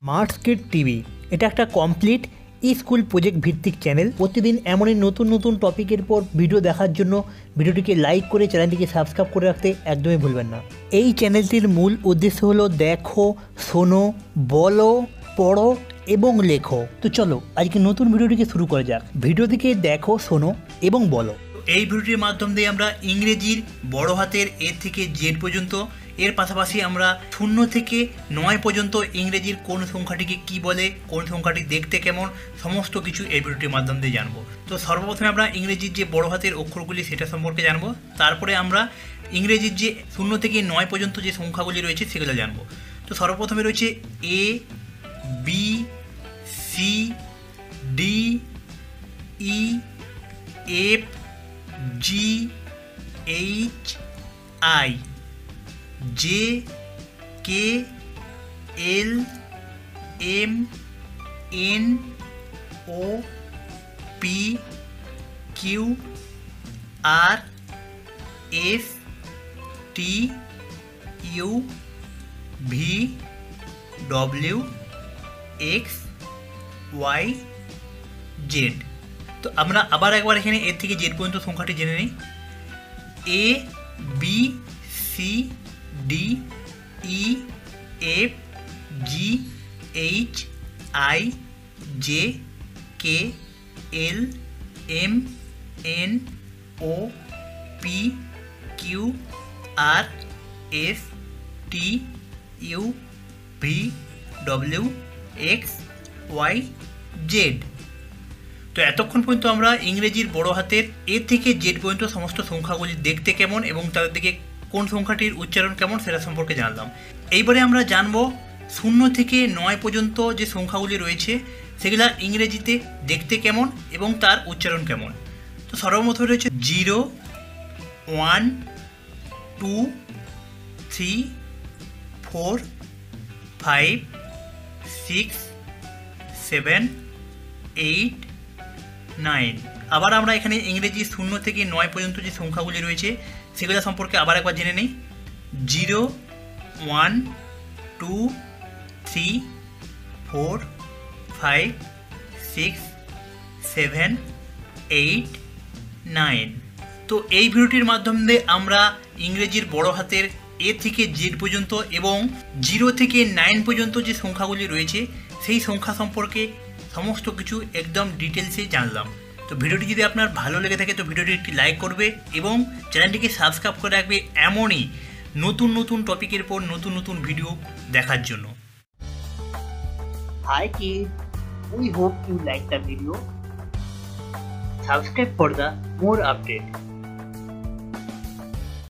স্মার্টস্কিট TV এটা একটা complete school project ভিত্তিক চ্যানেল। প্রতিদিন এমনই নতুন নতুন টপিকের পর ভিডিও দেখার জন্য ভিডিওটিকে লাইক করে চ্যানেলটিকে সাবস্ক্রাইব করে রাখতে একদমই ভুলবেন না। এই চ্যানেলটির মূল উদ্দেশ্য হলো দেখো, শোনো, বলো, পড়ো এবং লেখো। তো চলো আজকে নতুন ভিডিওটিকে শুরু করা যাক। ভিডিওটিকে দেখো, শোনো এবং বলো। এই ভিডিওটির মাধ্যম দিয়ে আমরা ইংরেজির বড় হাতের এ থেকে জেড পর্যন্ত, এর পাশাপাশি আমরা 0 থেকে 9 পর্যন্ত ইংরেজির কোন সংখ্যাটিকে কি বলে, কোন সংখ্যাটি দেখতে কেমন, সমস্ত কিছু এই ভিডিওটির মাধ্যম দিয়ে জানবো। তো সর্বপ্রথমে আমরা ইংরেজির যে বড় হাতের অক্ষরগুলি সেটা সম্পর্কে জানবো। তারপরে আমরা ইংরেজির যে 0 থেকে 9 পর্যন্ত যে সংখ্যাগুলি রয়েছে সেগুলো জানবো। তো সর্বপ্রথমে রয়েছে A, B, C, D, E, F, G, H, I, J, K, L, M, N, O, P, Q, R, S, T, U, V, W, X, Y, Z. তো আমরা আবার একবার এখানে এর থেকে জেড পর্যন্ত সংখ্যাটি জেনে নিই। A, B, C, D, E, F, G, H, I, J, K, L, M, N, O, P, Q, R, S, T, U, V, W, X, Y, Z. তো এতক্ষণ পর্যন্ত আমরা ইংরেজির বড় হাতের এ থেকে জেড পর্যন্ত সমস্ত সংখ্যাগুলি দেখতে কেমন এবং তাদের দিকে কোন সংখ্যাটির উচ্চারণ কেমন সেটা সম্পর্কে জানলাম। এইবারে আমরা জানবো 0 থেকে 9 পর্যন্ত যে সংখ্যাগুলি রয়েছে সেগুলা ইংরেজিতে দেখতে কেমন এবং তার উচ্চারণ কেমন। তো সর্বপ্রথমে রয়েছে 0, 1, 2, 3, 4, 5, 6, 7, 8, 9। আবার আমরা এখানে ইংরেজি 0 থেকে 9 পর্যন্ত যে সংখ্যাগুলি রয়েছে সেগুলো সম্পর্কে আবার একবার জেনে নিই। 0, 1, 2, 3, 4, 5, 6, 7, 8, 9। তো এই ভিডিওটির মাধ্যমে আমরা ইংরেজির বড় হাতের এ থেকে জেড পর্যন্ত এবং 0 থেকে 9 পর্যন্ত যে সংখ্যাগুলি রয়েছে সেই সংখ্যা সম্পর্কে সমস্ত কিছু একদম ডিটেলসে জানলাম। তো ভিডিওটি যদি আপনার ভালো লেগে থাকে তো ভিডিওটি একটি লাইক করবে এবং চ্যানেলটিকে সাবস্ক্রাইব করে রাখবে এমনই নতুন নতুন টপিকের পর নতুন নতুন ভিডিও দেখার জন্য। Hi kids, we hope you like the video. Subscribe for the more update.